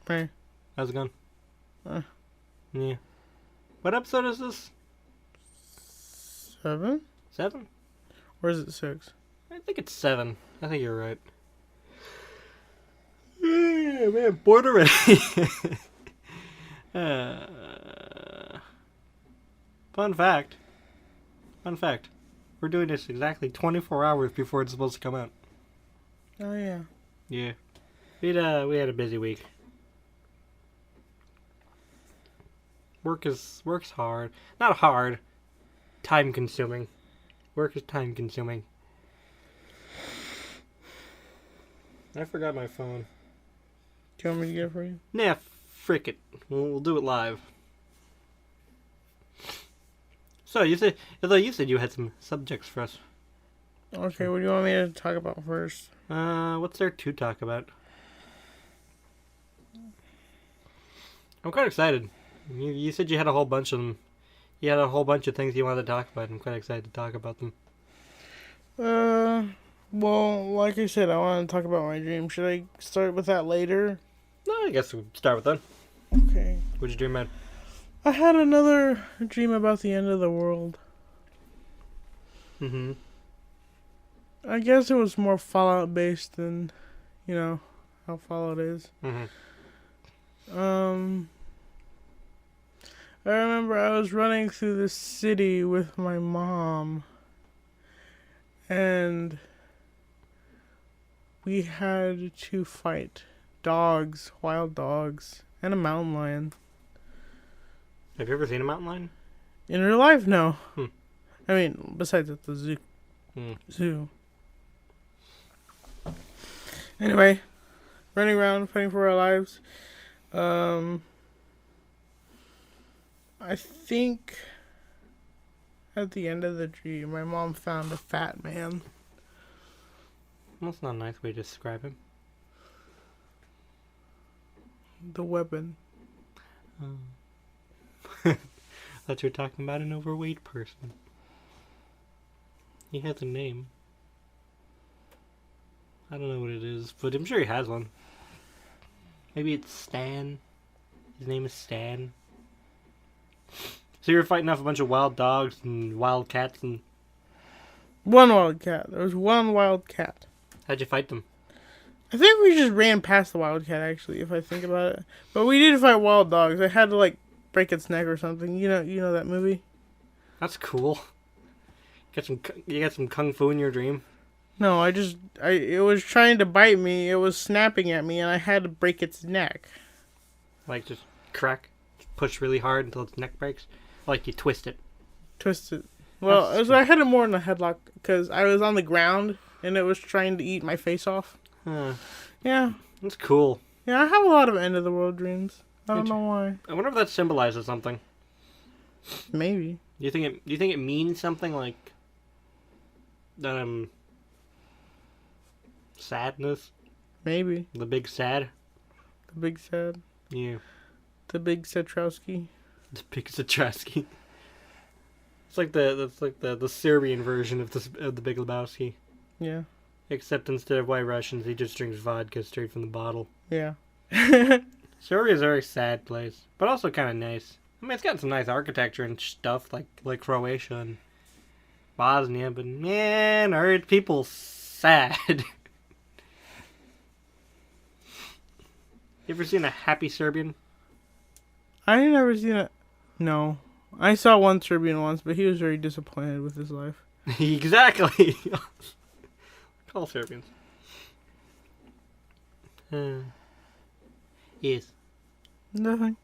Hey. How's it going? Yeah. What episode is this? 7? 7? Or is it 6? I think it's 7. I think you're right. Yeah, man, bored already. Fun fact. We're doing this exactly 24 hours before it's supposed to come out. Oh, yeah. Yeah. We had a busy week. Work's hard. Not hard. Time consuming. Work is time consuming. I forgot my phone. Do you want me to get it for you? Nah, frick it. We'll do it live. So you said you had some subjects for us. Okay, what do you want me to talk about first? What's there to talk about? I'm quite excited. You said you had a whole bunch of them. You had a whole bunch of things you wanted to talk about. I'm quite excited to talk about them. Well, like I said, I want to talk about my dream. Should I start with that later? No, I guess we'll start with that. Okay. What'd you dream about? I had another dream about the end of the world. Mm-hmm. I guess it was more Fallout based than, how Fallout is. Mm-hmm. I remember I was running through the city with my mom, and we had to fight dogs, wild dogs, and a mountain lion. Have you ever seen a mountain lion? In real life, no. Hmm. I mean, besides at the zoo. Zoo. Anyway, running around fighting for our lives. I think at the end of the dream, my mom found a fat man. That's not a nice way to describe him. The weapon. Thought you were talking about an overweight person. He has a name. I don't know what it is, but I'm sure he has one. Maybe it's Stan. His name is Stan. So you were fighting off a bunch of wild dogs and wild cats, and One wild cat. There was one wild cat. how'd you fight them? I think we just ran past the wild cat, actually, if I think about it. But we did fight wild dogs. I had to, break its neck or something. You know that movie? That's cool. You got some kung fu in your dream? No, it was trying to bite me. It was snapping at me, and I had to break its neck. Like just push really hard until its neck breaks? Like you twist it. Twist it. Well, I had it more in a headlock, because I was on the ground, and it was trying to eat my face off. Huh. Yeah. That's cool. Yeah, I have a lot of end of the world dreams. I don't know why. I wonder if that symbolizes something. Maybe. Do you think it means something like that? Sadness. Maybe. The big sad. The big sad. Yeah. The big Satrowski. The big Satrowski. It's like the Serbian version of the Big Lebowski. Yeah. Except instead of White Russians, he just drinks vodka straight from the bottle. Yeah. Serbia's a very sad place, but also kind of nice. I mean, it's got some nice architecture and stuff like Croatia and Bosnia, but man, are its people sad. You ever seen a happy Serbian? I ain't never seen it. No. I saw one Serbian once, but he was very disappointed with his life. Exactly. All Serbians. Yes. Nothing.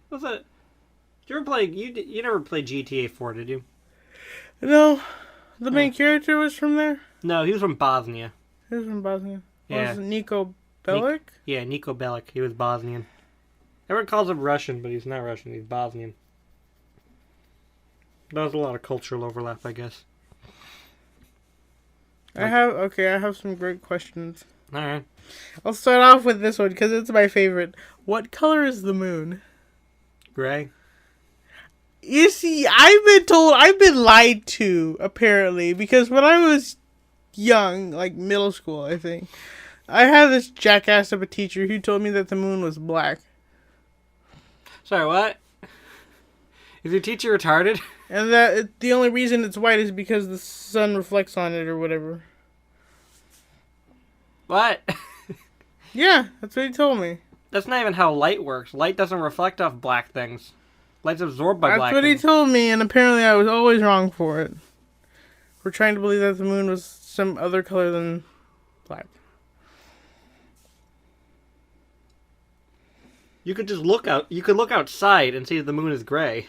What's that? Did you ever play? You never played GTA 4, did you? No. The main character was from there? No, he was from Bosnia. He was from Bosnia. Yeah. Was it Niko Bellic? Yeah, Niko Bellic. He was Bosnian. Everyone calls him Russian, but he's not Russian. He's Bosnian. That was a lot of cultural overlap, I guess. I have some great questions. Alright. I'll start off with this one because it's my favorite. What color is the moon? Gray? You see, I've been lied to, apparently, because when I was young, like middle school, I think, I had this jackass of a teacher who told me that the moon was black. Sorry, what? Is your teacher retarded? And that the only reason it's white is because the sun reflects on it or whatever. What? Yeah, that's what he told me. That's not even how light works. Light doesn't reflect off black things. Light's absorbed by black That's what things. he told me, and apparently I was always wrong for it. We're trying to believe that the moon was some other color than black. You could just look out. You could look outside and see the moon is gray.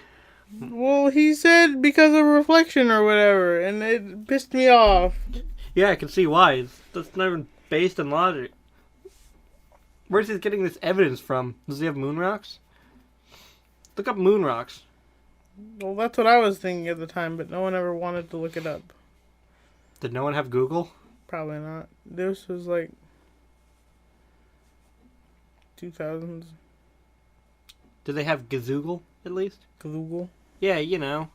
Well, he said because of reflection or whatever, and it pissed me off. Yeah, I can see why. That's not even based in logic. Where's he getting this evidence from? Does he have moon rocks? Look up moon rocks. Well, that's what I was thinking at the time, but no one ever wanted to look it up. Did no one have Google? Probably not. This was like 2000s. Did they have Gazoogle at least? Google. Yeah, you know.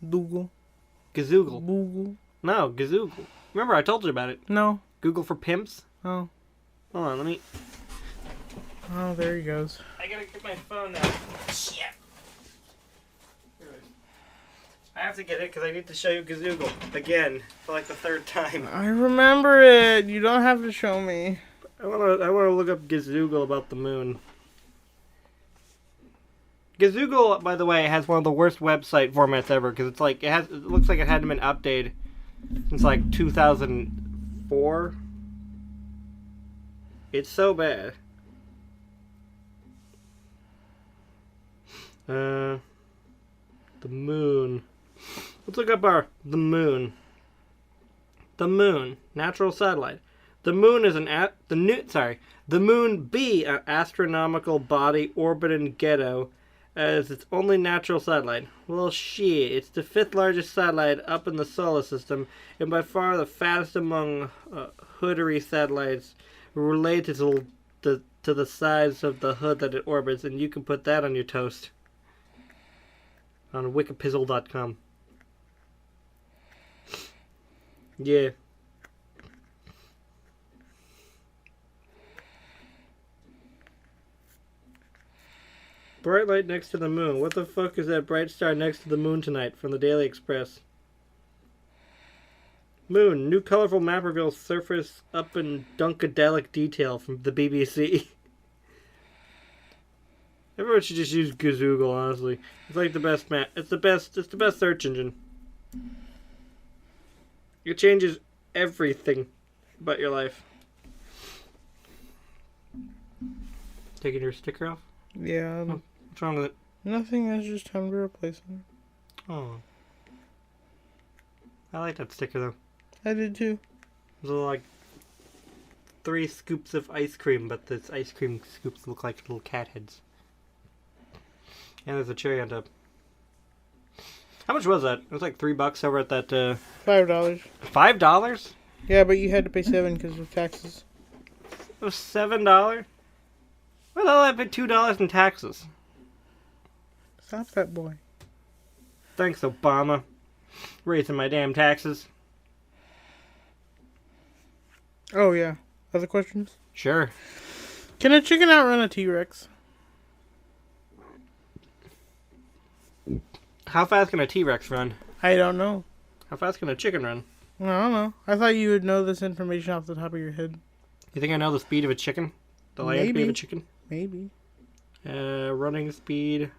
Google. Gazoogle. Google. No, Gazoogle. Remember I told you about it. No. Google for pimps. Oh. Hold on, let me... Oh, there he goes. I gotta get my phone now. Shit. I have to get it because I need to show you Gazoogle again for like the third time. I remember it. You don't have to show me. I wanna look up Gazoogle about the moon. Gazoogle, by the way, has one of the worst website formats ever because it's like it looks like it hadn't been updated since like 2004. It's so bad. The moon. Let's look up the moon. The moon, natural satellite. The moon is the moon be an astronomical body orbiting Ghetto as its only natural satellite. Well, shit, it's the 5th largest satellite up in the solar system and by far the fattest among hoodery satellites related to the size of the hood that it orbits, and you can put that on your toast. On wikipizzle.com. Yeah. Bright light next to the moon. What the fuck is that bright star next to the moon tonight? From the Daily Express. Moon. New colorful map reveals surface up in Dunkadelic detail from the BBC. Everyone should just use Gazoogle, honestly. It's like the best map. It's the best search engine. It changes everything about your life. Taking your sticker off? Yeah. Oh, what's wrong with it? Nothing. It's just time to replace it. Oh. I like that sticker, though. I did too. There's like 3 scoops of ice cream, but the ice cream scoops look like little cat heads. And there's a cherry on top. How much was that? It was like $3 over at that, $5. $5? Yeah, but you had to pay $7 because of taxes. It was $7? Well, I paid $2 in taxes. Stop that boy. Thanks, Obama. Raising my damn taxes. Oh, yeah. Other questions? Sure. Can a chicken outrun a T-Rex? How fast can a T-Rex run? I don't know. How fast can a chicken run? I don't know. I thought you would know this information off the top of your head. You think I know the speed of a chicken? The land speed of a chicken? Maybe. Running speed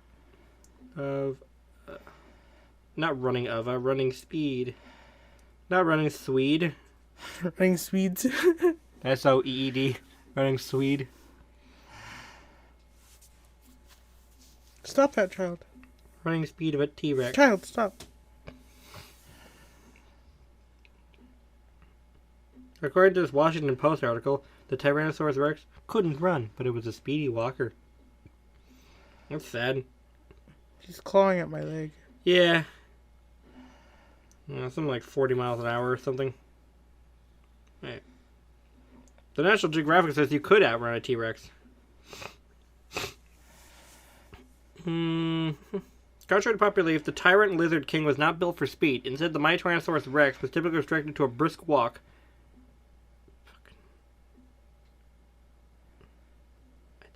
of... not running of, running speed. Not running Swede. Running Swedes. S-O-E-E-D. Running Swede. Stop that, child. Running speed of a T-Rex. Child, stop. According to this Washington Post article, the Tyrannosaurus Rex couldn't run, but it was a speedy walker. That's sad. She's clawing at my leg. Yeah. Something like 40 miles an hour or something. Right. The National Geographic says you could outrun a T-Rex. Contrary to popular belief, the Tyrant Lizard King was not built for speed. Instead, the mighty Tyrannosaurus Rex was typically restricted to a brisk walk.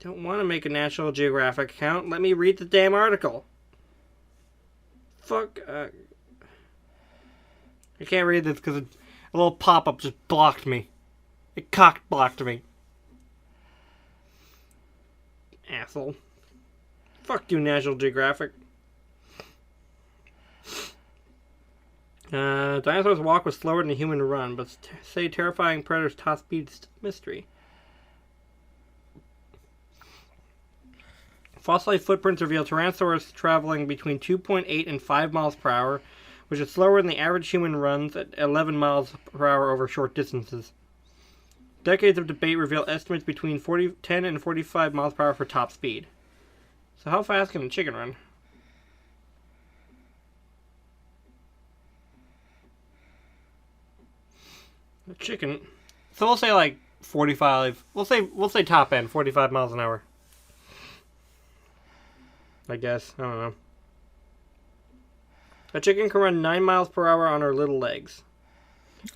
Don't want to make a National Geographic account. Let me read the damn article. Fuck. I can't read this because a little pop-up just blocked me. It cock-blocked me. Asshole. Fuck you, National Geographic. Dinosaurs walk was slower than a human run, but say terrifying predators top speed mystery. Fossilized footprints reveal Tyrannosaurus traveling between 2.8 and 5 miles per hour, which is slower than the average human runs at 11 miles per hour over short distances. Decades of debate reveal estimates between 10 and 45 miles per hour for top speed. So how fast can a chicken run? A chicken. So we'll say like 45. We'll say top end 45 miles an hour. I guess. I don't know. A chicken can run 9 miles per hour on her little legs.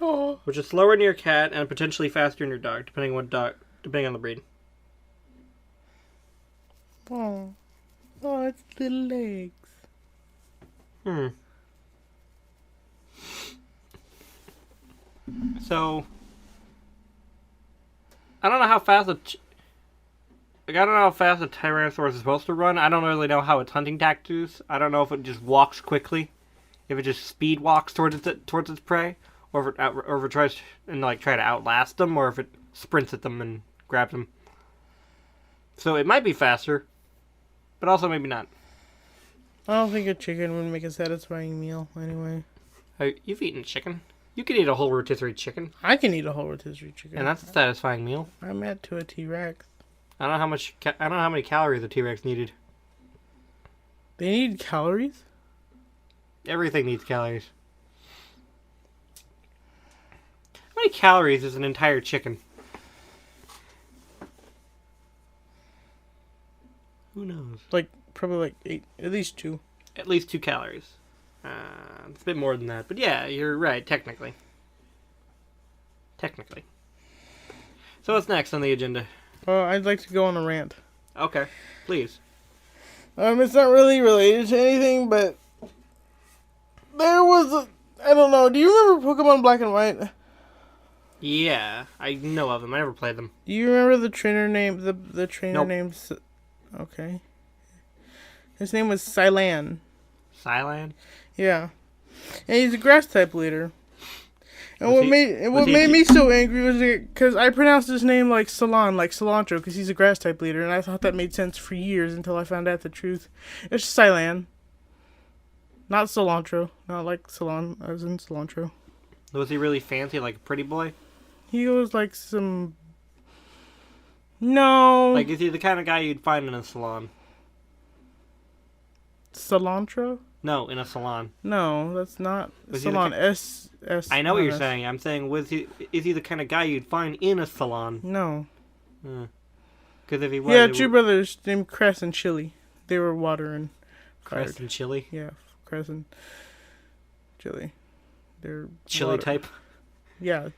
Oh. Which is slower than your cat and potentially faster than your dog, depending on the breed. Oh. Oh, it's little legs. So, I don't know how fast a Tyrannosaurus is supposed to run. I don't really know how its hunting tactics. I don't know if it just walks quickly, if it just speed walks towards its prey, or if it tries and try to outlast them, or if it sprints at them and grabs them. So it might be faster, but also maybe not. I don't think a chicken would make a satisfying meal anyway. You've eaten chicken. You can eat a whole rotisserie chicken. I can eat a whole rotisserie chicken. And that's a satisfying meal. I'm at to a T-Rex. I don't know how many calories a T-Rex needed. They need calories? Everything needs calories. How many calories is an entire chicken? Who knows? Probably 8, at least 2. At least 2 calories. It's a bit more than that, but yeah, you're right, technically. So what's next on the agenda? I'd like to go on a rant. Okay, please. It's not really related to anything, but there was I don't know, do you remember Pokemon Black and White? Yeah, I know of them. I never played them. Do you remember the trainer name, the trainer Nope. named... Okay. His name was Cylan. Cylan? Yeah. And he's a grass type leader. And what Was he- made me so angry was because I pronounced his name like cilantro, because he's a grass type leader, and I thought that made sense for years until I found out the truth. It's Cylan. Not cilantro. Not like as in cilantro. Was he really fancy, like a pretty boy? He was like some... No. Like, is he the kind of guy you'd find in a salon? Cilantro? No, in a salon. No, that's not Was he the salon. S. I know what you're saying. I'm saying, is he the kind of guy you'd find in a salon? No. Because if he was... Yeah, 2 brothers named Cress and Chili. They were water and fire. Cress and Chili? Yeah, Cress and Chili. They're Chili water. type? Yeah.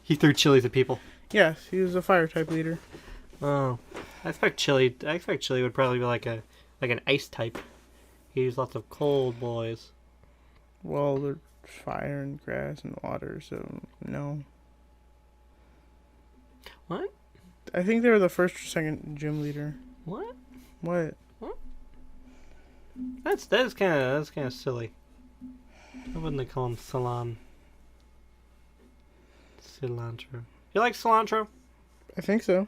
He threw chilies at people. Yes, he was a fire type leader. Oh. I expect Chili would probably be like an ice type. He used lots of cold boys. Well, they're fire and grass and water, so no. What? I think they were the first or second gym leader. What? What? That's kind of silly. Why wouldn't they call him cilantro? You like cilantro? I think so.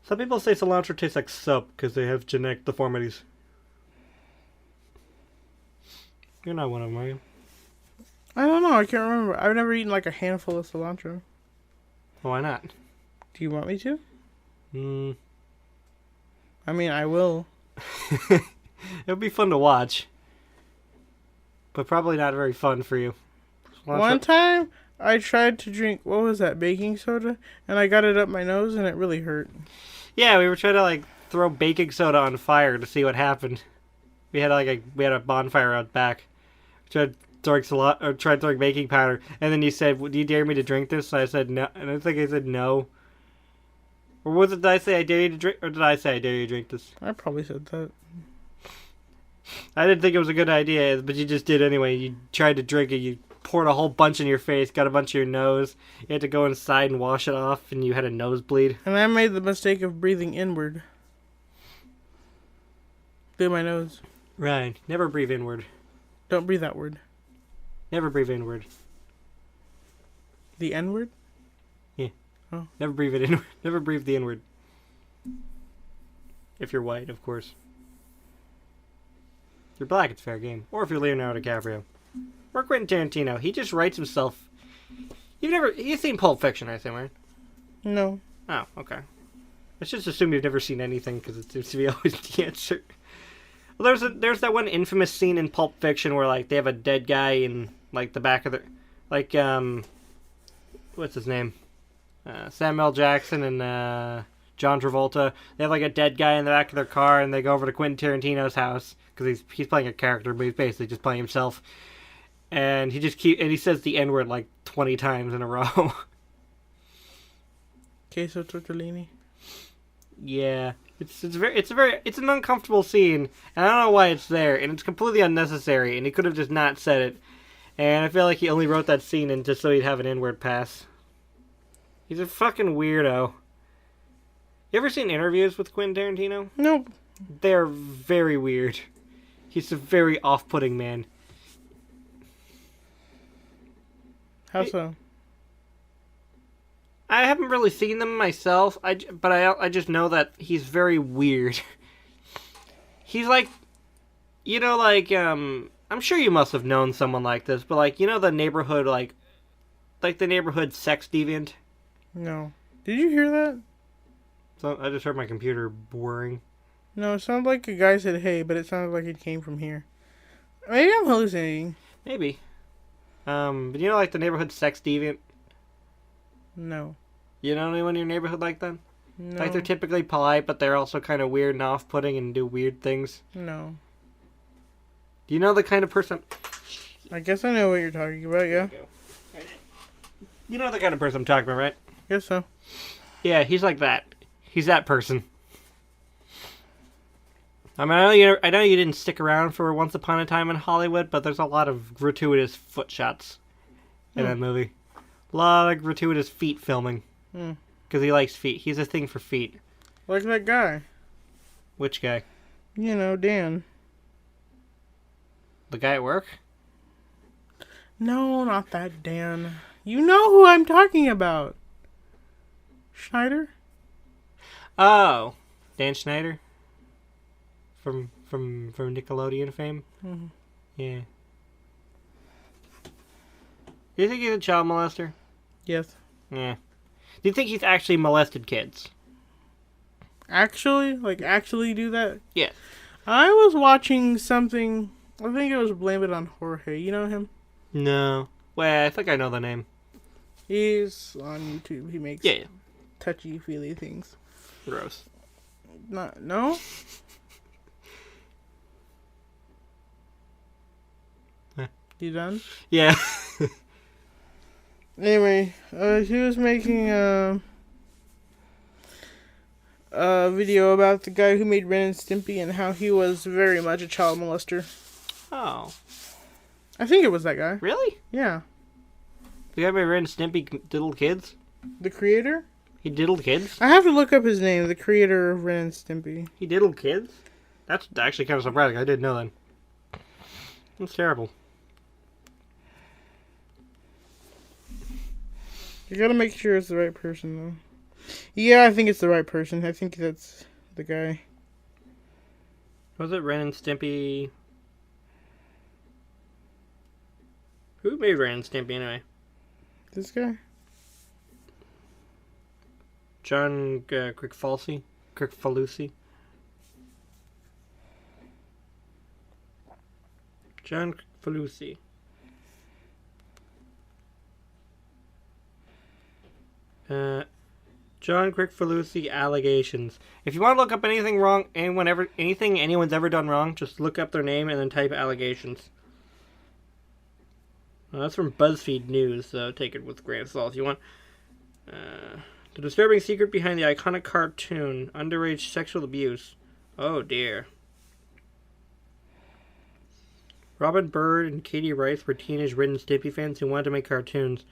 Some people say cilantro tastes like soap because they have genetic deformities. You're not one of them, are you? I don't know. I can't remember. I've never eaten like a handful of cilantro. Why not? Do you want me to? Hmm. I mean, I will. It would be fun to watch. But probably not very fun for you. One time, I tried to drink, what was that, baking soda? And I got it up my nose and it really hurt. Yeah, we were trying to throw baking soda on fire to see what happened. We had a bonfire out back. Tried throwing baking powder, and then you said, "Do you dare me to drink this?" And I said no, and I think I said no. Or was it, did I say I dare you to drink, or did I say I dare you to drink this? I probably said that. I didn't think it was a good idea, but you just did anyway. You tried to drink it, you poured a whole bunch in your face, got a bunch in your nose. You had to go inside and wash it off, and you had a nosebleed. And I made the mistake of breathing inward. Through my nose. Right. Never breathe inward. Don't breathe outward. Never breathe inward. The N-word? Yeah. Oh. Never breathe it inward. Never breathe the inward. If you're white, of course. If you're black, it's fair game. Or if you're Leonardo DiCaprio. Or Quentin Tarantino. He just writes himself. You've seen Pulp Fiction, I assume, right? No. Oh, okay. Let's just assume you've never seen anything, because it seems to be always the answer. Well, there's that one infamous scene in Pulp Fiction where, like, they have a dead guy in, like, the back of the... Like, what's his name? Samuel Jackson and, John Travolta. They have, like, a dead guy in the back of their car, and they go over to Quentin Tarantino's house, because he's playing a character, but he's basically just playing himself. And he says the N-word, like, 20 times in a row. Queso tortellini. Yeah. It's an uncomfortable scene, and I don't know why it's there, and it's completely unnecessary, and he could have just not said it. And I feel like he only wrote that scene in just so he'd have an N-word pass. He's a fucking weirdo. You ever seen interviews with Quentin Tarantino? Nope. They're very weird. He's a very off-putting man. How so? I haven't really seen them myself, but I just know that he's very weird. He's like, I'm sure you must have known someone like this, but like, the neighborhood, like the neighborhood sex deviant? No. Did you hear that? So I just heard my computer whirring. No, it sounded like a guy said hey, but it sounded like it came from here. Maybe I'm hallucinating. Maybe. But like the neighborhood sex deviant? No. You know anyone in your neighborhood like that? No. Like they're typically polite, but they're also kind of weird and off-putting and do weird things? No. Do you know the kind of person... I guess I know what you're talking about, yeah. You know the kind of person I'm talking about, right? Guess so. Yeah, he's like that. He's that person. I mean, I know you didn't stick around for Once Upon a Time in Hollywood, but there's a lot of gratuitous foot shots in that movie. A lot of gratuitous feet filming. Because he likes feet. He's a thing for feet. Like that guy. Which guy? Dan. The guy at work? No, not that Dan. You know who I'm talking about. Schneider? Oh. Dan Schneider? From Nickelodeon fame? Mm-hmm. Yeah. Do you think he's a child molester? Yes. Yeah. Do you think he's actually molested kids? Actually? Like, actually do that? Yeah. I was watching something... I think it was Blame It on Jorge. You know him? No. Well, I think I know the name. He's on YouTube. He makes Yeah. touchy-feely things. Gross. No? You done? Yeah. Anyway, he was making a video about the guy who made Ren and Stimpy and how he was very much a child molester. Oh. I think it was that guy. Really? Yeah. The guy made Ren and Stimpy diddled kids? The creator? He diddled kids? I have to look up his name, the creator of Ren and Stimpy. He diddled kids? That's actually kind of surprising. I didn't know that. That's terrible. You gotta make sure it's the right person, though. Yeah, I think it's the right person. I think that's the guy. Was it Ren and Stimpy? Who made Ren and Stimpy anyway? This guy? John Crickfalusi? John Crickfalusi. John Crickfalusi allegations. If you want to look up anything wrong, anything anyone's ever done wrong, just look up their name and then type allegations. Well, that's from BuzzFeed News, so take it with a grain of salt if you want. The disturbing secret behind the iconic cartoon, underage sexual abuse. Oh dear. Robin Bird and Katie Rice were teenage Ren and Stimpy fans who wanted to make cartoons.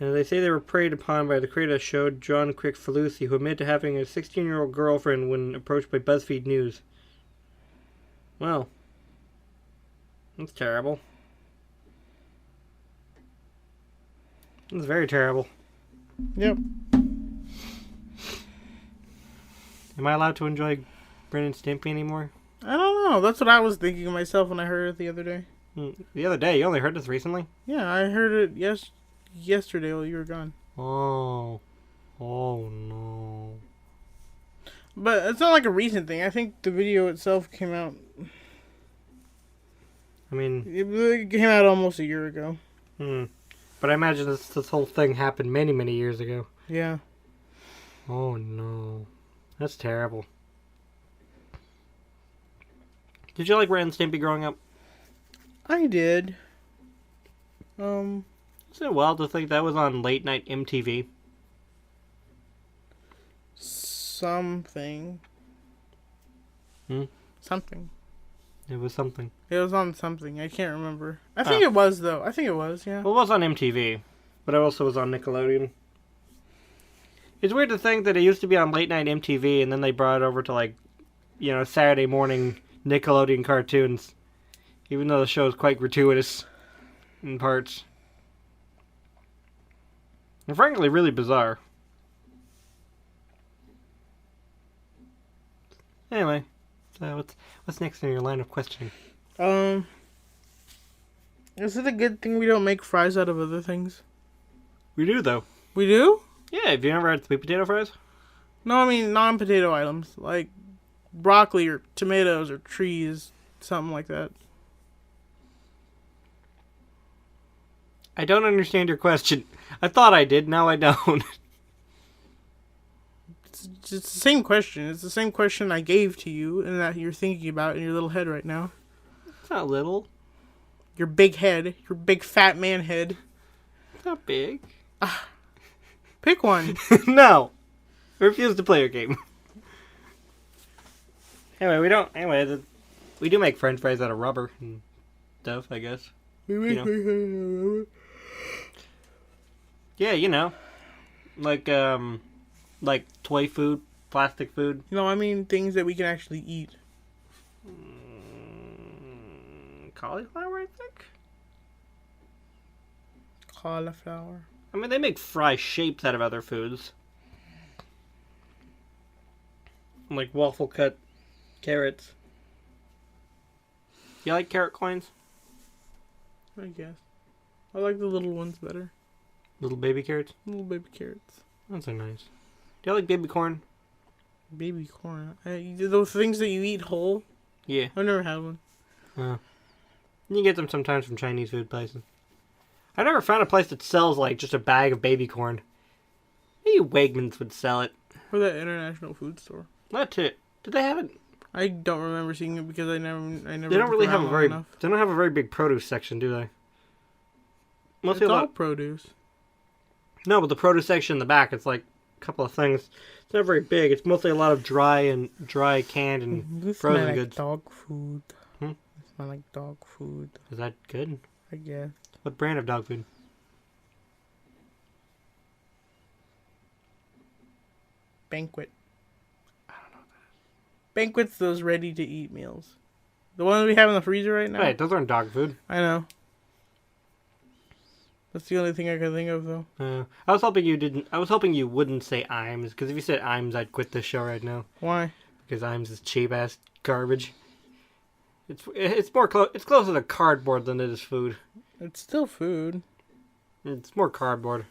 And they say they were preyed upon by the creator of the show, John Quick-Falusi, who admitted to having a 16-year-old girlfriend when approached by BuzzFeed News. Well, that's terrible. That's very terrible. Yep. Am I allowed to enjoy Ren and Stimpy anymore? I don't know. That's what I was thinking of myself when I heard it the other day. The other day? You only heard this recently? Yeah, I heard it yesterday while you were gone. Oh. Oh, no. But it's not like a recent thing. I think the video itself came out... I mean... It came out almost a year ago. But I imagine this whole thing happened many, many years ago. Yeah. Oh, no. That's terrible. Did you like Ren and Stimpy growing up? I did. Isn't it wild to think that was on late night MTV? Something. Something. It was something. It was on something. I can't remember. I think it was, though. I think it was, yeah. Well, it was on MTV, but it also was on Nickelodeon. It's weird to think that it used to be on late night MTV, and then they brought it over to, like, you know, Saturday morning Nickelodeon cartoons. Even though the show is quite gratuitous in parts. And frankly, really bizarre. Anyway, so what's next in your line of questioning? Is it a good thing we don't make fries out of other things? We do, though. We do? Yeah, have you ever had sweet potato fries? No, I mean non-potato items. Like broccoli or tomatoes or trees. Something like that. I don't understand your question. I thought I did, now I don't. It's the same question. It's the same question I gave to you and that you're thinking about in your little head right now. It's not little. Your big head. Your big fat man head. It's not big. Pick one. No. I refuse to play your game. Anyway, we do make french fries out of rubber and stuff, I guess. We make You know. fries out of rubber. Yeah, you know. Like toy food, plastic food. No, I mean things that we can actually eat. Cauliflower, I think? Cauliflower. I mean, they make fry shapes out of other foods. Like waffle cut carrots. You like carrot coins? I guess. I like the little ones better. Little baby carrots? Little baby carrots. Those are nice. Do you like baby corn? Baby corn. Those things that you eat whole? Yeah. I've never had one. You can get them sometimes from Chinese food places. I never found a place that sells, like, just a bag of baby corn. Maybe Wegmans would sell it. Or that international food store. That's it. Did they have it? I don't remember seeing it because I never. They don't really have enough. They don't have a very big produce section, do they? It's all produce. No, but the produce section in the back, it's like a couple of things. It's not very big. It's mostly a lot of dry canned and This frozen smell goods. like dog food. Hmm? It smell like dog food. Is that good? I guess. What brand of dog food? Banquet. I don't know what that is. Banquet's those ready-to-eat meals. The ones we have in the freezer right now? Wait, those aren't dog food. I know. That's the only thing I can think of, though. I was hoping you didn't. I was hoping you wouldn't say Iams, because if you said Iams, I'd quit this show right now. Why? Because Iams is cheap ass garbage. It's more it's closer to cardboard than it is food. It's still food. It's more cardboard.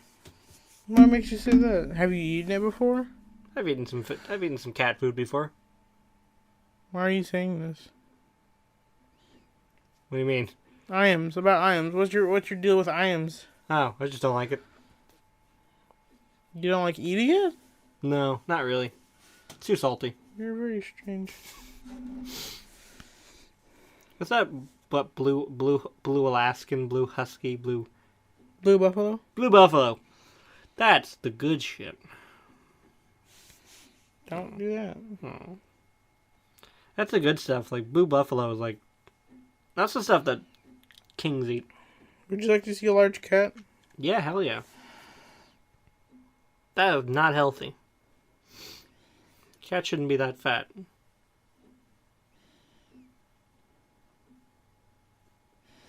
What makes you say that? Have you eaten it before? I've eaten some cat food before. Why are you saying this? What do you mean? Iams. About Iams. What's your deal with Iams? Oh, I just don't like it. You don't like eating it? No, not really. It's too salty. You're very strange. What's that? But blue Alaskan, blue Husky, blue Blue Buffalo? Blue Buffalo. That's the good shit. Don't do that. Oh. That's the good stuff. Like, Blue Buffalo is like... That's the stuff that kings eat. Would you like to see a large cat? Yeah, hell yeah. That is not healthy. Cat shouldn't be that fat.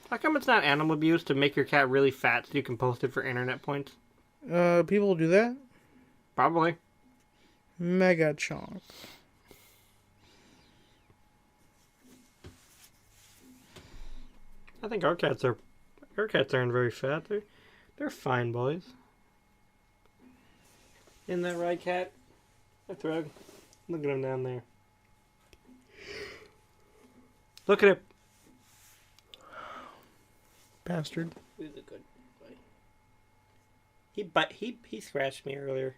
How come it's not animal abuse to make your cat really fat so you can post it for internet points? People do that? Probably. Mega chonk. I think our cats aren't very fat. They're fine boys. Isn't that right, cat? A Thrug. Look at him down there. Look at him. Bastard. He's a good boy. He scratched me earlier.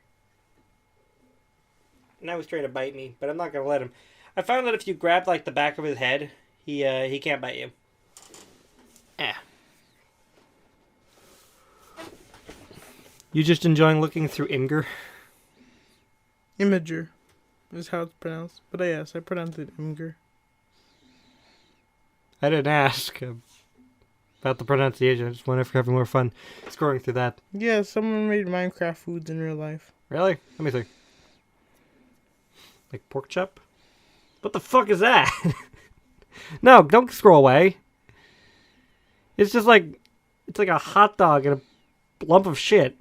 Now he's trying to bite me, but I'm not gonna let him. I found that if you grab like the back of his head, he can't bite you. You just enjoying looking through Imgur? Imager is how it's pronounced. But yes, I pronounced it Imgur. I didn't ask about the pronunciation. I just wonder if you're having more fun scoring through that. Yeah, someone made Minecraft foods in real life. Really? Let me see. Like pork chop? What the fuck is that? No, don't scroll away. It's just like... It's like a hot dog and a lump of shit.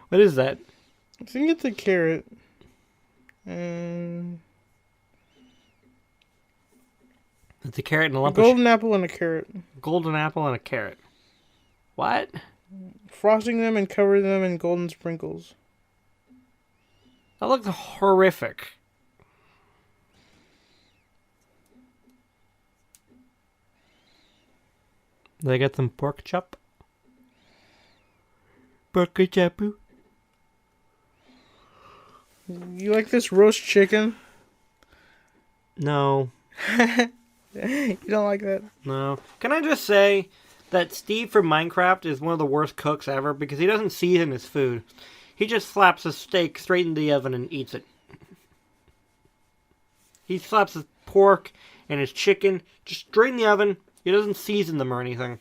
What is that? I think it's a carrot. And... It's a carrot and a a lump of golden apple and a carrot. golden apple and a carrot. What? Frosting them and cover them in golden sprinkles. That looks horrific. Did I get some pork chop? Pork chop. You like this roast chicken? No. You don't like that? No. Can I just say that Steve from Minecraft is one of the worst cooks ever because he doesn't season his food. He just slaps a steak straight in the oven and eats it. He slaps his pork and his chicken just straight in the oven. He doesn't season them or anything.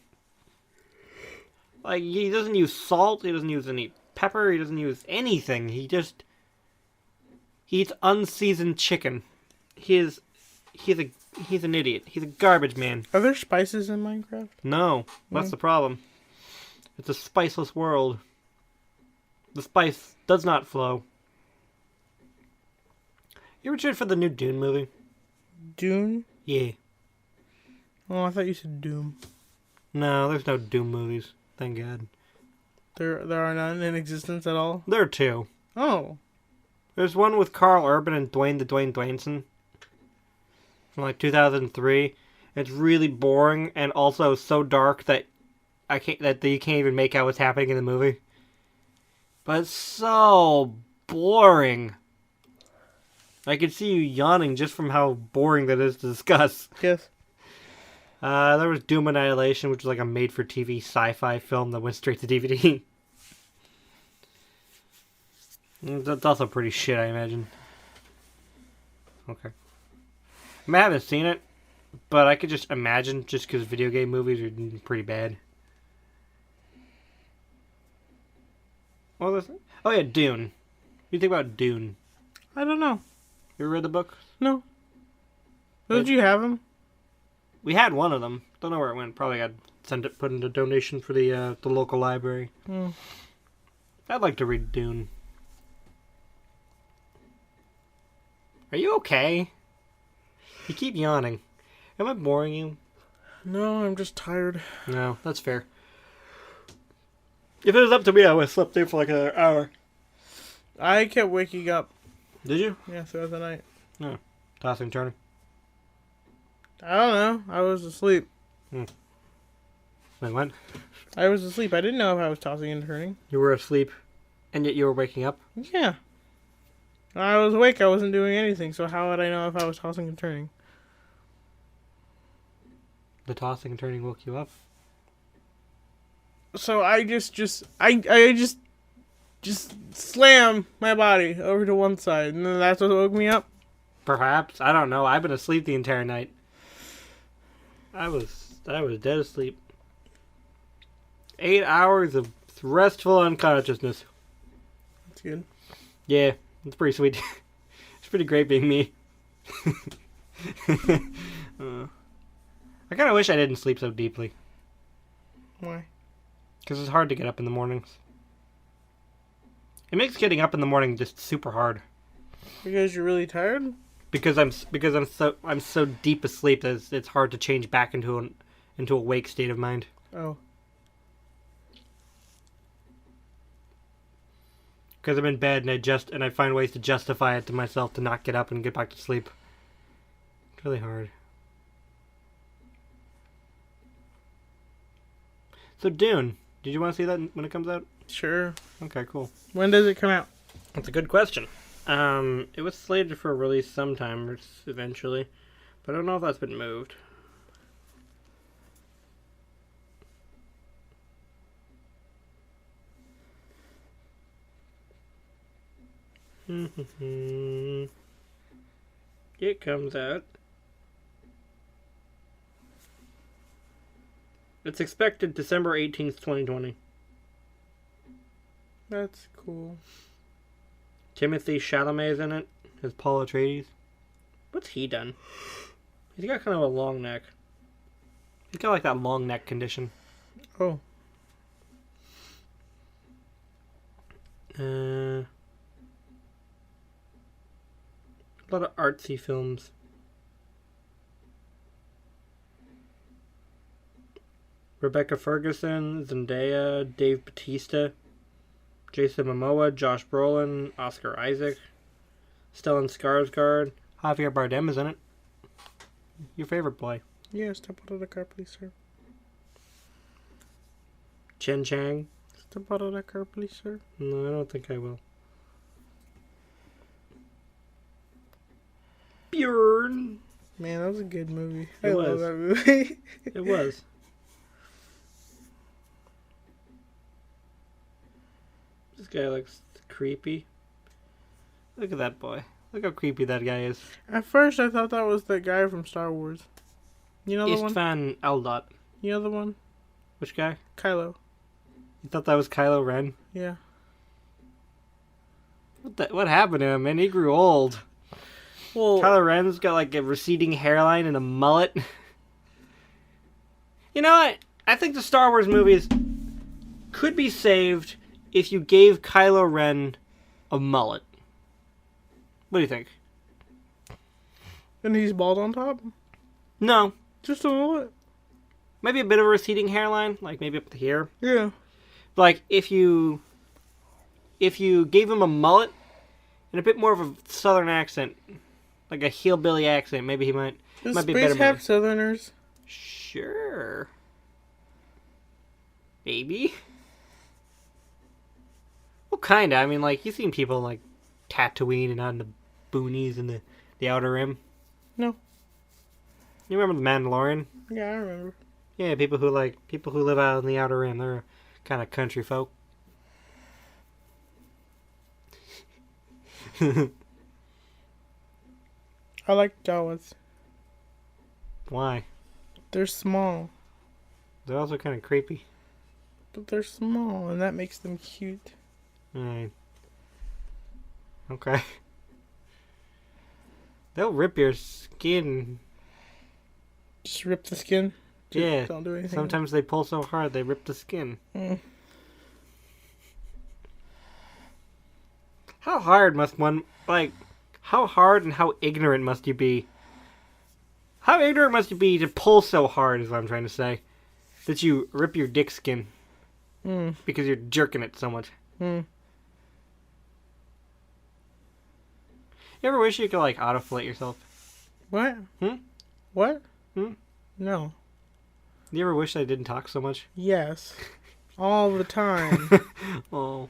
Like, he doesn't use salt, he doesn't use any pepper, he doesn't use anything. He eats unseasoned chicken. He's an idiot. He's a garbage man. Are there spices in Minecraft? No, that's the problem. It's a spiceless world. The spice does not flow. You ever cheered for the new Dune movie? Dune? Yeah. Oh, I thought you said Doom. No, there's no Doom movies. Thank God. There are none in existence at all? There are two. Oh. There's one with Carl Urban and Dwayne Dwainson from like 2003. It's really boring and also so dark that you can't even make out what's happening in the movie. But it's so boring. I could see you yawning just from how boring that is to discuss. Yes. There was Doom Annihilation, which was like a made-for-TV sci-fi film that went straight to DVD. That's also pretty shit, I imagine. Okay. I mean, I haven't seen it, but I could just imagine, just because video game movies are pretty bad. What was it? Oh yeah, Dune. What do you think about Dune? I don't know. You ever read the book? No. Did you have them? We had one of them. Don't know where it went. Probably got put into donation for the local library. I'd like to read Dune. Are you okay? You keep yawning. Am I boring you? No, I'm just tired. No, that's fair. If it was up to me, I would have slept there for like an hour. I kept waking up. Did you? Yeah, throughout the night. No. Tossing, turning. I don't know. I was asleep. Wait, what? I was asleep. I didn't know if I was tossing and turning. You were asleep, and yet you were waking up? Yeah. I was awake. I wasn't doing anything, so how would I know if I was tossing and turning? The tossing and turning woke you up? So I just just slam my body over to one side, and then that's what woke me up. Perhaps. I don't know. I've been asleep the entire night. I was dead asleep. 8 hours of restful unconsciousness. That's good. Yeah, it's pretty sweet. It's pretty great being me. I kind of wish I didn't sleep so deeply. Why? Because it's hard to get up in the mornings. It makes getting up in the morning just super hard. Because you're really tired? Because I'm so deep asleep that it's hard to change back into a wake state of mind. Oh. Because I'm in bed and I find ways to justify it to myself to not get up and get back to sleep. It's really hard. So Dune, did you want to see that when it comes out? Sure. Okay, cool. When does it come out? That's a good question. It was slated for release sometime eventually, but I don't know if that's been moved. It comes out. It's expected December 18th, 2020. That's cool. Timothy Chalamet's in it as Paul Atreides. What's he done? He's got kind of a long neck. He's got like that long neck condition. Oh. A lot of artsy films. Rebecca Ferguson, Zendaya, Dave Bautista, Jason Momoa, Josh Brolin, Oscar Isaac, Stellan Skarsgård, Javier Bardem is in it. Your favorite boy. Yeah, step out of the car, please, sir. Chen Chang. Step out of the car, please, sir. No, I don't think I will. Bjorn. Man, that was a good movie. It I was. love that movie. It was. This guy looks creepy. Look at that boy. Look how creepy that guy is. At first, I thought that was the guy from Star Wars. You know the one? Istvan Eldot. You know the one? Which guy? Kylo. You thought that was Kylo Ren? Yeah. What happened to him, man? He grew old. Well, Kylo Ren's got like a receding hairline and a mullet. You know what? I think the Star Wars movies could be saved if you gave Kylo Ren a mullet. What do you think? and he's bald on top? No. Just a mullet? Maybe a bit of a receding hairline, like maybe up to here. Yeah. Like if you gave him a mullet and a bit more of a southern accent, like a hillbilly accent, maybe he might Does be a better space have movie. southerners? Sure. Maybe. Well, kinda. I mean, like, you've seen people like Tatooine and out in the boonies and the Outer Rim. No. You remember the Mandalorian? Yeah, I remember. Yeah, people who live out in the Outer Rim. They're kind of country folk. I like Jawas. Why? They're small, They're also kind of creepy. but they're small, and that makes them cute. Alright. Okay. They'll rip your skin. Just rip the skin. Yeah. Don't do anything. Sometimes they pull so hard they rip the skin. Mm. How hard must one, like, how hard and how ignorant must you be? How ignorant must you be to pull so hard is what I'm trying to say. That you rip your dick skin. Mm. Because you're jerking it so much. Mm. You ever wish you could, like, autoflate yourself? What? Hmm? What? Hmm? No. You ever wish I didn't talk so much? Yes. All the time. Oh.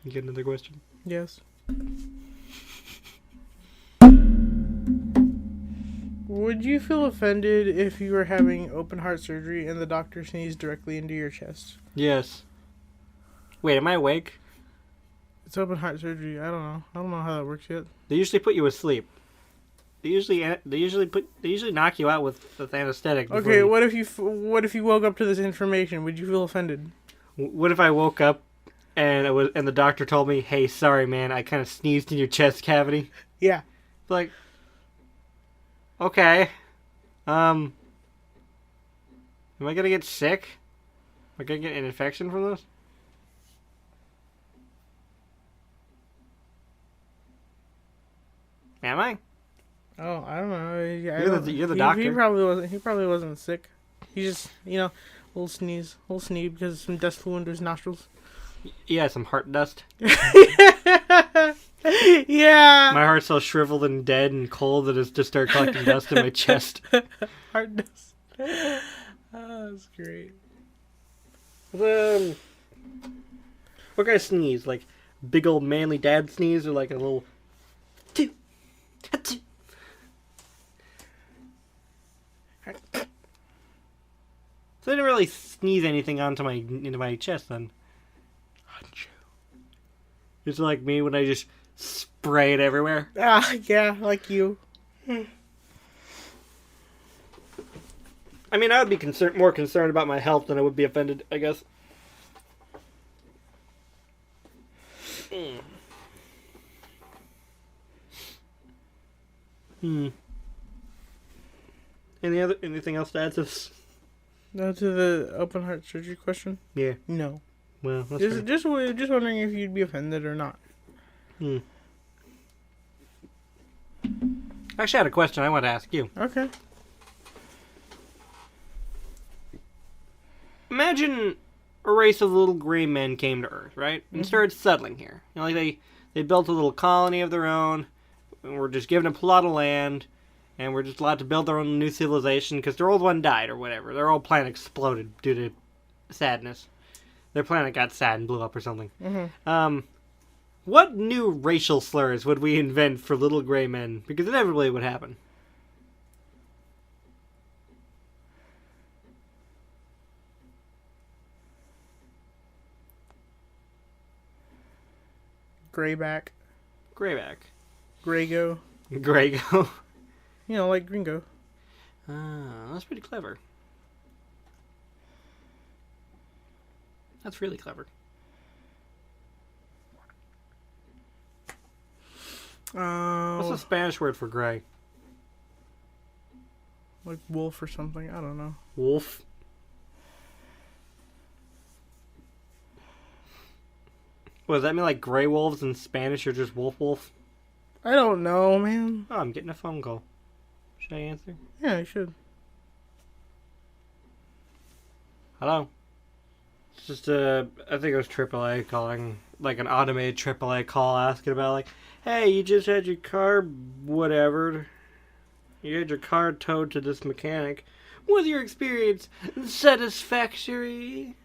You get another question? Yes. What would you feel offended if you were having open heart surgery and the doctor sneezed directly into your chest? Yes. Wait, am I awake? It's open heart surgery. I don't know. I don't know how that works yet. They usually put you asleep. They usually knock you out with anesthetic. Okay, you... what if you woke up to this information? Would you feel offended? What if I woke up and the doctor told me, "Hey, sorry, man, I kind of sneezed in your chest cavity." Yeah. Like, okay, am I gonna get sick? Am I gonna get an infection from this? Am I? Oh, I don't know. You're the doctor. He probably wasn't. He probably wasn't sick. He just, a little sneeze because some dust flew into his nostrils. Yeah, some heart dust. Yeah. My heart's so shriveled and dead and cold that it's just started collecting dust in my chest. Heart dust. Oh, that's great. What kind of sneeze? Like big old manly dad sneeze, or like a little. So I didn't really sneeze anything into my chest then. It's like me when I just spray it everywhere. Ah, yeah, like you. I mean, I would be more concerned about my health than I would be offended, I guess. Anything else to add to this? No, to the open heart surgery question? Yeah. No. Well, that's fair. Just wondering if you'd be offended or not. Actually, I had a question I want to ask you. Okay. Imagine a race of little gray men came to Earth, right? And started settling here. You know, like they built a little colony of their own, and were just given a plot of land, and were just allowed to build their own new civilization because their old one died or whatever. Their old planet exploded due to sadness. Their planet got sad and blew up or something. What new racial slurs would we invent for little gray men? Because inevitably it would happen. Grayback. Grayback. Graygo. Graygo. Like gringo. That's pretty clever. That's really clever. What's the Spanish word for gray? Like wolf or something. I don't know. Wolf. What, does that mean like gray wolves in Spanish or just wolf? I don't know, man. Oh, I'm getting a phone call. Should I answer? Yeah, you should. Hello? It's just I think it was AAA calling, like an automated AAA call asking about like, hey, you just had your car, whatever. You had your car towed to this mechanic. Was your experience satisfactory?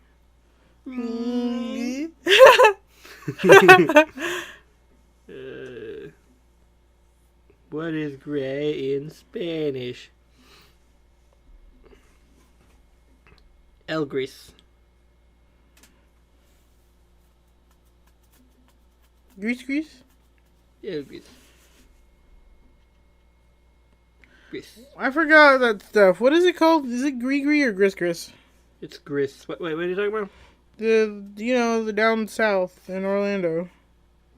What is gray in Spanish? El gris. Grease? El gris. Gris. I forgot that stuff. What is it called? Is it Gree or Gris? It's gris. Wait, what are you talking about? The down south in Orlando.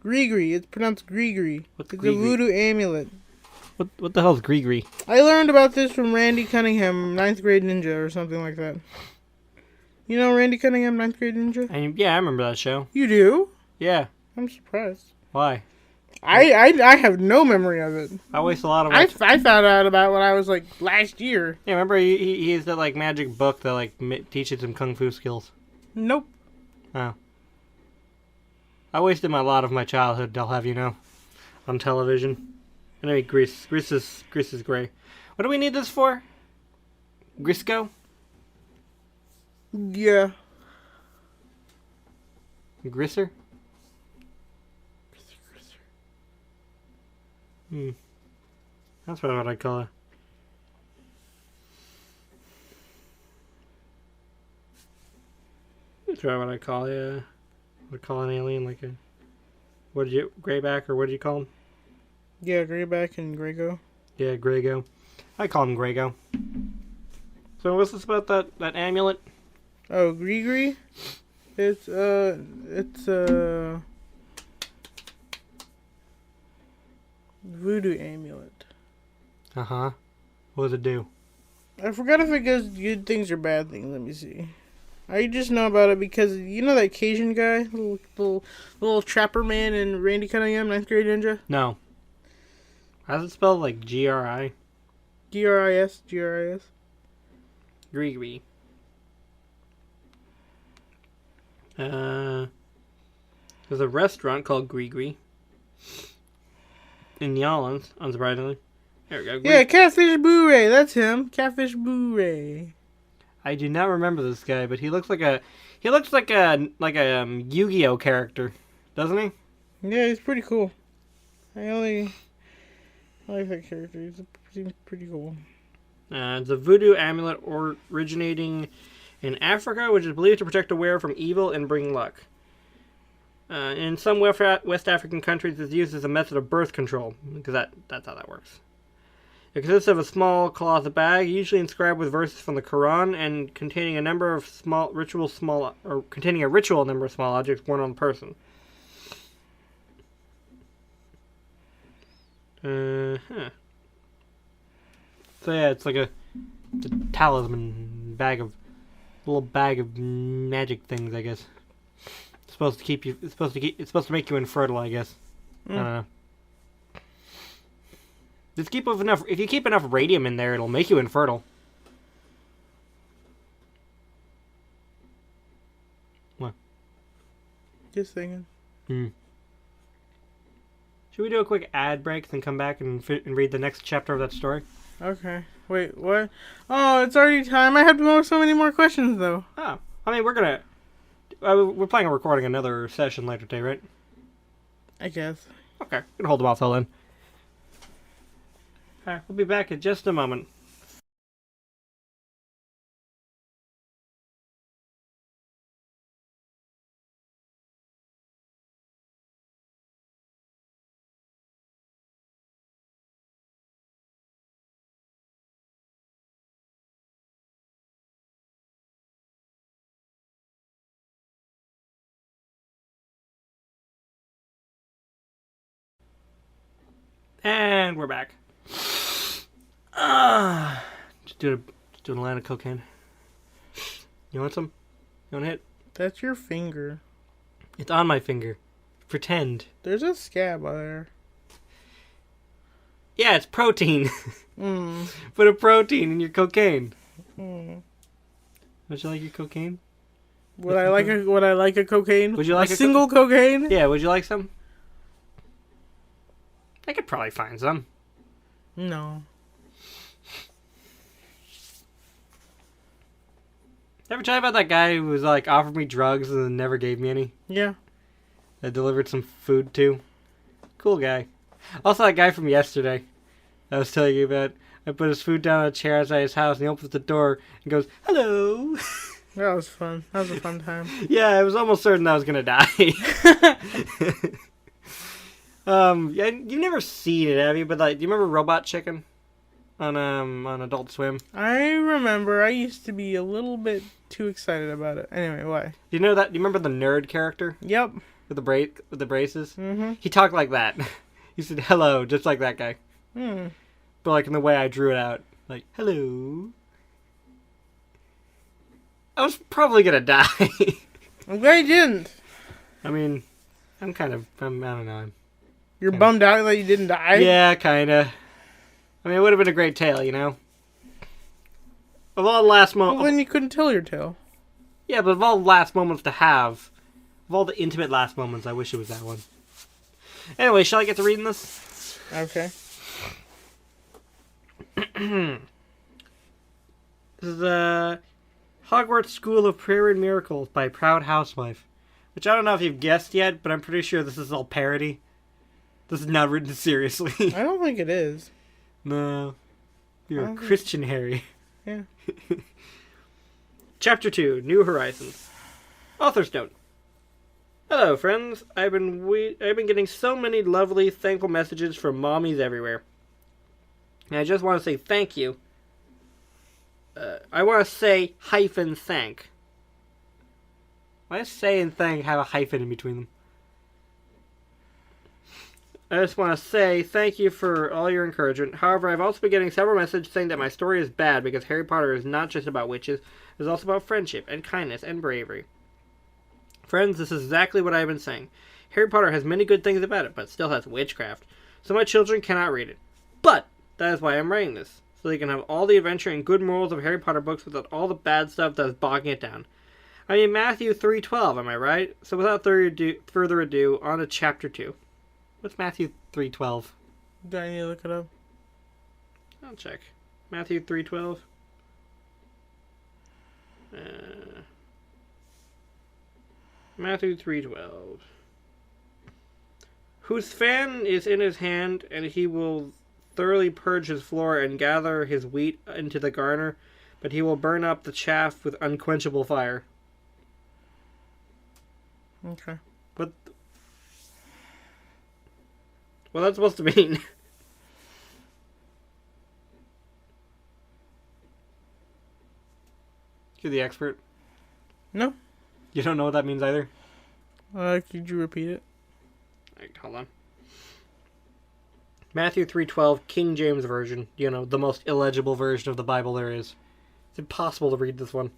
Gree. It's pronounced Gree. What's It's Gree-Gree? a voodoo amulet. What the hell's Gree? I learned about this from Randy Cunningham, 9th grade ninja or something like that. You know Randy Cunningham, 9th grade ninja? Yeah, I remember that show. You do? Yeah. I'm surprised. Why? I have no memory of it. I waste a lot of I found out about when I was like last year. Yeah, remember he has that like magic book that like teaches him kung fu skills. Nope. Oh. I wasted a lot of my childhood, I'll have you know, on television. Anyway, Grease is gray. What do we need this for? Grisco? Yeah. Grisser? That's what I'd call it. probably what I call, yeah. Would call an alien like a... What did you... Greyback, or what did you call him? Yeah, Greyback and Greygo. Yeah, Greygo. I call him Greygo. So what's this about that amulet? Oh, Grigri? It's voodoo amulet. Uh-huh. What does it do? I forgot if it does good things or bad things. Let me see. I just know about it because you know that Cajun guy, little trapper man in Randy Cunningham, 9th grade ninja. No. How's it spelled? Like G-R-I? Gris. Grigri. There's a restaurant called Grigri in New Orleans, unsurprisingly. There we go. Yeah, Catfish Boo-Ray. That's him. Catfish Boo-Ray. I do not remember this guy, but he looks like a Yu-Gi-Oh character, doesn't he? Yeah, he's pretty cool. I like that character. He's pretty cool. It's a voodoo amulet originating in Africa, which is believed to protect the wearer from evil and bring luck. In some West African countries, it's used as a method of birth control, because that's how that works. It consists of a small cloth bag, usually inscribed with verses from the Quran, and containing a number of containing a ritual number of small objects worn on the person. So yeah, it's like a talisman little bag of magic things, I guess. It's supposed to make you infertile, I guess. I don't know. Just if you keep enough radium in there, it'll make you infertile. What? Just thinking. Should we do a quick ad break, then come back and read the next chapter of that story? Okay. Wait, what? Oh, it's already time. I have so many more questions, though. Oh. I mean, we're planning on recording another session later today, right? I guess. Okay. Gonna hold them off till then. Alright, we'll be back in just a moment. And we're back. Just doing a line of cocaine. You want some? You want a hit? That's your finger. It's on my finger. Pretend. There's a scab there. Yeah, it's protein. Put a protein in your cocaine. Would you like your cocaine? Would I like a cocaine? Would you like a single cocaine? Yeah, would you like some? I could probably find some. No. Ever tell you about that guy who was like offered me drugs and then never gave me any? Yeah. I delivered some food to. Cool guy. Also that guy from yesterday I was telling you about. I put his food down on a chair outside his house and he opens the door and goes, "Hello." That was fun. That was a fun time. Yeah, I was almost certain I was gonna die. Yeah, you've never seen it, have you? But like, do you remember Robot Chicken on Adult Swim? I remember. I used to be a little bit too excited about it. Anyway, why? Do you know that? Do you remember the nerd character Yep. with the braces? Mm-hmm. He talked like that. He said hello, just like that guy. But like in the way I drew it out, like hello. I was probably gonna die. I'm glad you didn't. I mean, I don't know. You're bummed out that you didn't die? Yeah, kinda. I mean, it would have been a great tale, you know? Of all the last moments... Well, then you couldn't tell your tale. Yeah, but of all the last moments to have, of all the intimate last moments, I wish it was that one. Anyway, shall I get to reading this? Okay. This is, Hogwarts School of Prayer and Miracles by Proud Housewife. Which I don't know if you've guessed yet, but I'm pretty sure this is all parody. This is not written seriously. I don't think it is. No. You're a Christian, Harry. Yeah. Chapter 2, New Horizons. Author's note. Hello, friends. I've been getting so many lovely, thankful messages from mommies everywhere. And I just want to say thank you. I want to say hyphen thank. Why does say and thank have a hyphen in between them? I just want to say thank you for all your encouragement. However, I've also been getting several messages saying that my story is bad because Harry Potter is not just about witches, it's also about friendship and kindness and bravery. Friends, this is exactly what I've been saying. Harry Potter has many good things about it, but still has witchcraft. So my children cannot read it. But that is why I'm writing this, so they can have all the adventure and good morals of Harry Potter books without all the bad stuff that is bogging it down. I mean, Matthew 3:12, am I right? So without further ado, on to chapter 2. What's Matthew 3:12? Do I need to look it up? I'll check. Matthew 3:12. Matthew 3:12. Whose fan is in his hand, and he will thoroughly purge his floor and gather his wheat into the garner, but he will burn up the chaff with unquenchable fire. Okay. What that's supposed to mean? You're the expert. No. You don't know what that means either? Could you repeat it? Right, hold on. Matthew 3:12, King James Version. You know, the most illegible version of the Bible there is. It's impossible to read this one.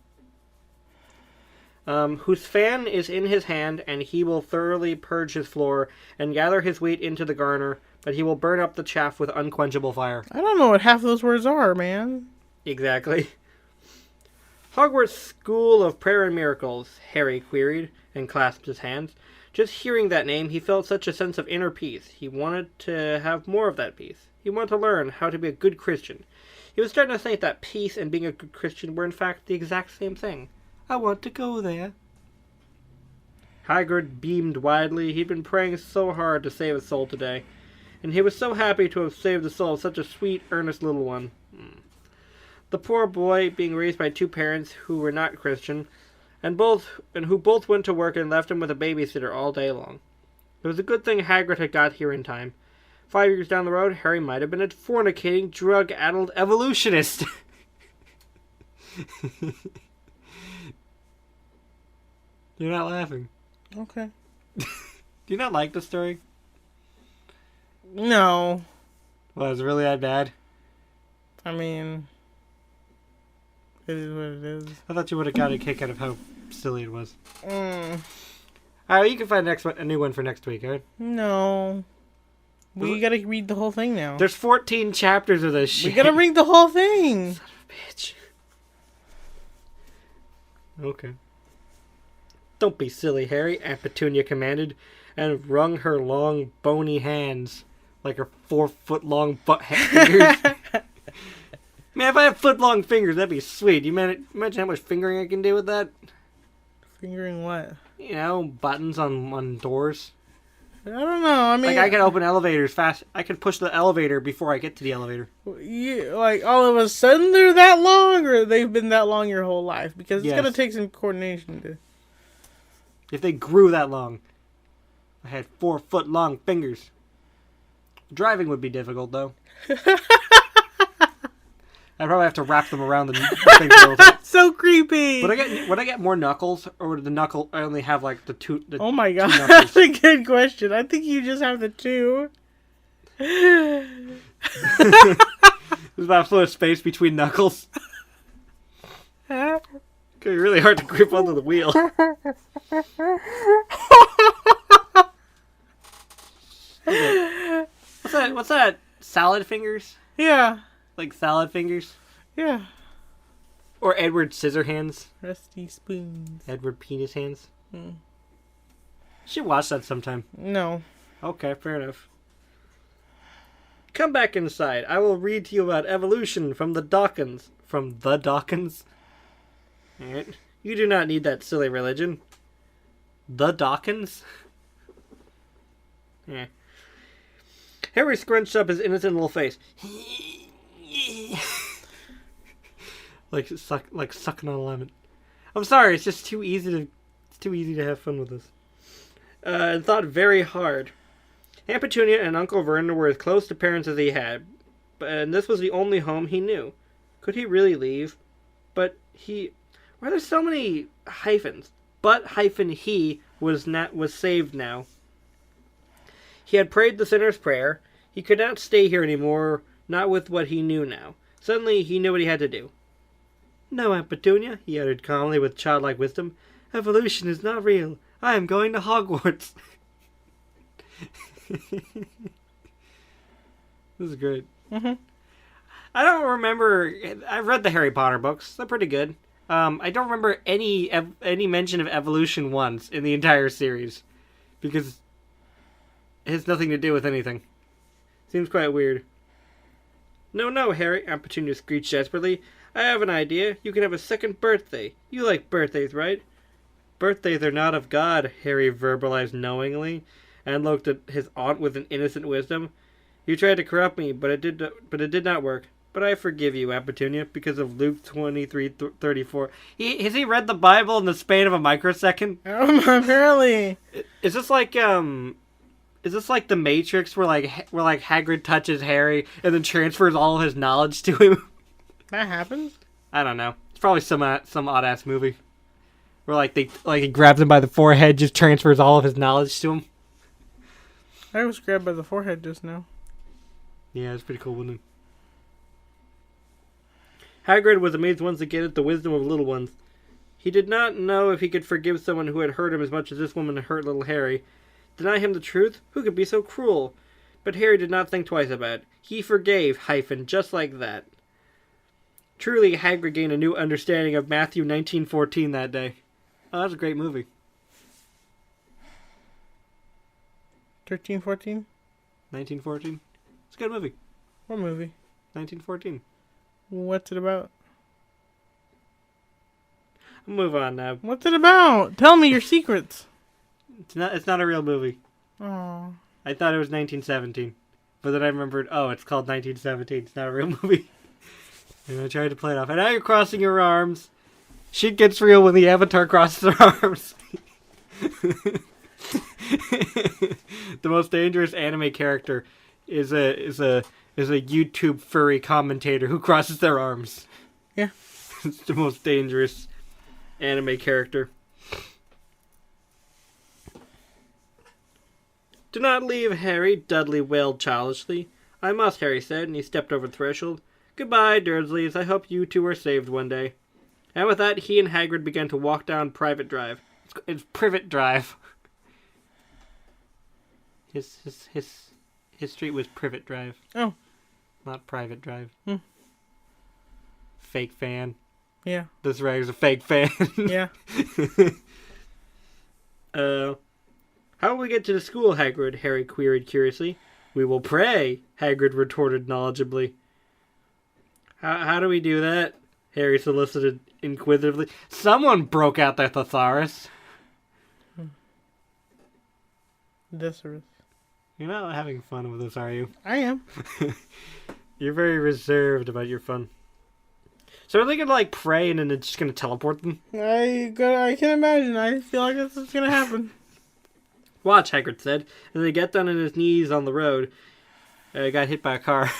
Whose fan is in his hand, and he will thoroughly purge his floor, and gather his wheat into the garner, but he will burn up the chaff with unquenchable fire. I don't know what half of those words are, man. Exactly. Hogwarts School of Prayer and Miracles, Harry queried, and clasped his hands. Just hearing that name, he felt such a sense of inner peace. He wanted to have more of that peace. He wanted to learn how to be a good Christian. He was starting to think that peace and being a good Christian were in fact the exact same thing. I want to go there. Hagrid beamed widely. He'd been praying so hard to save his soul today, and he was so happy to have saved the soul of such a sweet, earnest little one. The poor boy, being raised by two parents who were not Christian, and who both went to work and left him with a babysitter all day long. It was a good thing Hagrid had got here in time. 5 years down the road, Harry might have been a fornicating, drug-addled evolutionist. You're not laughing. Okay. Do you not like the story? No. Well, it's really that bad? I mean, it is what it is. I thought you would have got a kick out of how silly it was. Mm. Alright, you can find a new one for next week, alright? No. We gotta read the whole thing now. There's 14 chapters of this shit. We gotta read the whole thing. Son of a bitch. Okay. Don't be silly, Harry, Aunt Petunia commanded, and wrung her long, bony hands like her 4-foot-long fingers. Man, if I had foot-long fingers, that'd be sweet. You imagine how much fingering I can do with that? Fingering what? You know, buttons on doors. I don't know. I mean, Like, I can open elevators fast. I can push the elevator before I get to the elevator. like all of a sudden they're that long, or they've been that long your whole life? Because it's Yes. gonna take some coordination to. If they grew that long. I had 4-foot-long fingers. Driving would be difficult, though. I'd probably have to wrap them around the thing for a little bit. So creepy. Would I get more knuckles, or would the knuckle I only have like the two? Oh my god, knuckles? that's a good question. I think you just have the two. There's about a foot of space between knuckles. It's gonna be really hard to grip onto the wheel. Okay. What's that? Salad fingers? Yeah. Like salad fingers? Yeah. Or Edward Scissorhands? Rusty spoons. Edward Penis Hands? Hmm. Should watch that sometime. No. Okay, fair enough. Come back inside. I will read to you about evolution from the Dawkins. From the Dawkins? Alright. You do not need that silly religion. The Dawkins? Yeah. Harry scrunched up his innocent little face. like sucking on a lemon. I'm sorry, it's just too easy to It's too easy to have fun with this. And thought very hard. Aunt Petunia and Uncle Vernon were as close to parents as he had, and this was the only home he knew. Could he really leave? But he... Why are there so many hyphens? But hyphen he was saved now. He had prayed the sinner's prayer. He could not stay here anymore, not with what he knew now. Suddenly, he knew what he had to do. "No, Aunt Petunia," he uttered calmly with childlike wisdom. "Evolution is not real. I am going to Hogwarts." This is great. Mm-hmm. I don't remember... I've read the Harry Potter books. They're pretty good. I don't remember any mention of evolution once in the entire series. Because it has nothing to do with anything. Seems quite weird. "No, no, Harry," Aunt Petunia screeched desperately. "I have an idea. You can have a second birthday. You like birthdays, right?" "Birthdays are not of God," Harry verbalized knowingly, and looked at his aunt with an innocent wisdom. "You tried to corrupt me, but it did not work. But I forgive you, Aunt Petunia, because of Luke 23:34. Has he read the Bible in the span of a microsecond? Apparently. Is this like the Matrix where Hagrid touches Harry and then transfers all of his knowledge to him? That happens? I don't know. It's probably some odd ass movie where he grabs him by the forehead, just transfers all of his knowledge to him. I was grabbed by the forehead just now. Yeah, it's pretty cool, wasn't it? Hagrid was amazed once again at the wisdom of little ones. He did not know if he could forgive someone who had hurt him as much as this woman had hurt little Harry. Deny him the truth? Who could be so cruel? But Harry did not think twice about it. He forgave, just like that. Truly, Hagrid gained a new understanding of Matthew 19:14 that day. Oh, that's a great movie. 13, 14? 1914? It's a good movie. What movie? 1914. What's it about? I'll move on now. What's it about? Tell me your secrets. It's not a real movie. Oh. I thought it was 1917. But then I remembered, it's called 1917. It's not a real movie. And I tried to play it off. And now you're crossing your arms. Shit gets real when the Avatar crosses their arms. The most dangerous anime character is a YouTube furry commentator who crosses their arms. Yeah. It's the most dangerous anime character. "Do not leave, Harry," Dudley wailed childishly. "I must," Harry said, and he stepped over the threshold. "Goodbye, Dursleys. I hope you two are saved one day." And with that, he and Hagrid began to walk down Private Drive. It's Privet Drive. His street was Privet Drive. Oh. Not Private Drive. Hmm. Fake fan. Yeah. This writer's a fake fan. Yeah. How will we get to the school, Hagrid? Harry queried curiously. "We will pray," Hagrid retorted knowledgeably. How do we do that? Harry solicited inquisitively. Someone broke out their thesaurus. Thesaurus. You're not having fun with this, are you? I am. You're very reserved about your fun. So are they gonna pray and then it's just gonna teleport them? I can imagine. I feel like this is gonna happen. "Watch," Hagrid said, and he got down on his knees on the road. Got hit by a car.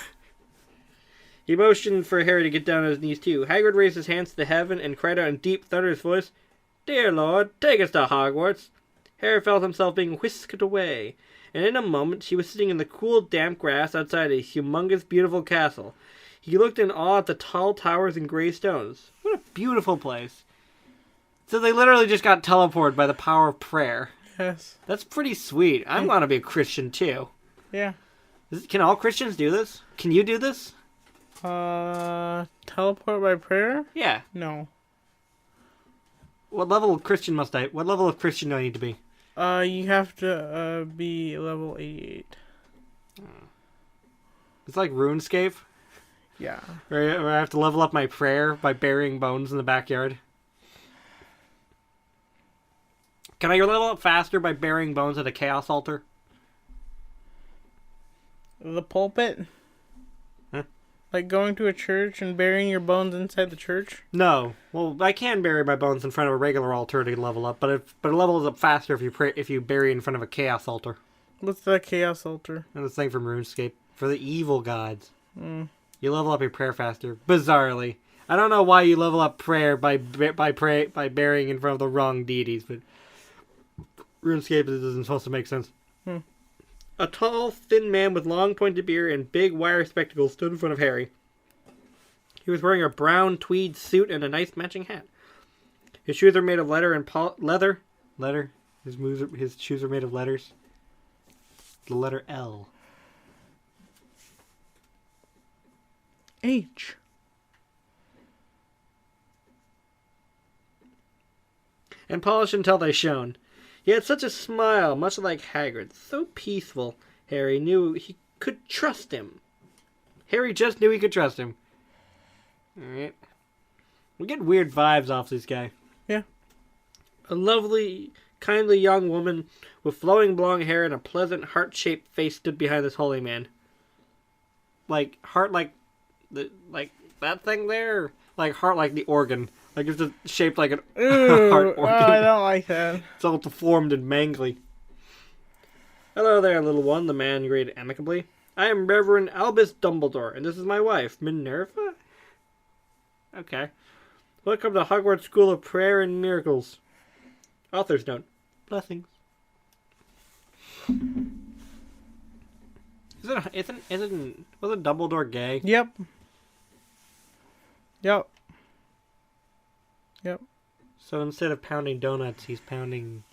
He motioned for Harry to get down on his knees too. Hagrid raised his hands to heaven and cried out in deep, thunderous voice, "Dear Lord, take us to Hogwarts." Harry felt himself being whisked away, and in a moment he was sitting in the cool, damp grass outside a humongous, beautiful castle. He looked in awe at the tall towers and gray stones. What a beautiful place. So they literally just got teleported by the power of prayer. Yes. That's pretty sweet. I want to be a Christian too. Yeah. Can all Christians do this? Can you do this? Teleport by prayer? Yeah. No. What level of Christian do I need to be? You have to be level 88. It's like RuneScape. Yeah. Where I have to level up my prayer by burying bones in the backyard. Can I level up faster by burying bones at a chaos altar? The pulpit? Huh? Like going to a church and burying your bones inside the church? No. Well, I can bury my bones in front of a regular altar to level up, but it levels up faster if you bury in front of a chaos altar. What's that chaos altar? And this thing from RuneScape for the evil gods. Mm. You level up your prayer faster. Bizarrely, I don't know why you level up prayer by burying in front of the wrong deities, but RuneScape isn't supposed to make sense. Hmm. A tall, thin man with long pointed beard and big wire spectacles stood in front of Harry. He was wearing a brown tweed suit and a nice matching hat. His shoes are made of leather and leather. His shoes are made of letters. The letter L. H. And polished until they shone. He had such a smile, much like Hagrid. So peaceful, Harry knew he could trust him. Harry just knew he could trust him. Alright. We get weird vibes off this guy. Yeah. A lovely, kindly young woman with flowing blonde hair and a pleasant, heart-shaped face stood behind this holy man. Like, heart like that thing there? Or like heart like the organ. Like it's just shaped like an Ooh, heart organ. oh, I don't like that. It's all deformed and mangly. Hello there, little one, the man greeted amicably. I am Reverend Albus Dumbledore, and this is my wife, Minerva? Okay. Welcome to Hogwarts School of Prayer and Miracles. Author's note. Blessings. Wasn't Dumbledore gay? Yep. So instead of pounding donuts, he's pounding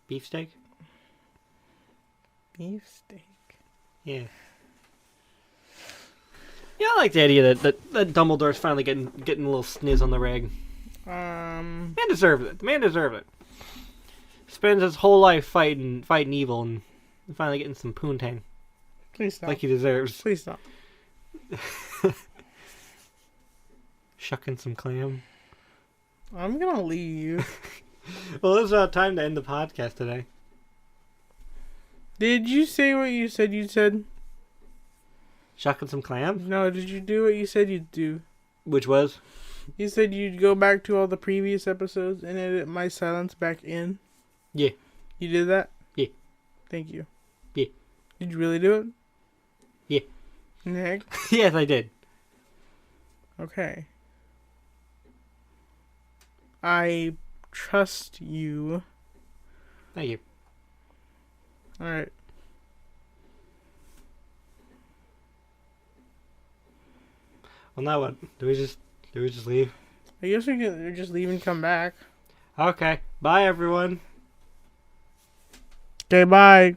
beefsteak? Beefsteak. Yeah. Yeah, I like the idea that Dumbledore's finally getting a little sniz on the rag. Man deserved it. The man deserved it. Spends his whole life fighting evil and finally getting some poontang. Please stop. Like he deserves. Please stop. Shucking some clam. I'm gonna leave. Well, it's about time to end the podcast today. Did you say what you said you'd said? Shucking some clam? No, did you do what you said you'd do? Which was? You said you'd go back to all the previous episodes and edit my silence back in? Yeah. You did that? Yeah. Thank you. Yeah. Did you really do it? Yeah. Nick? Yes, I did. Okay. I trust you. Thank you. Alright. Well, now what? Do we just leave? I guess we could just leave and come back. Okay. Bye, everyone. Okay, bye.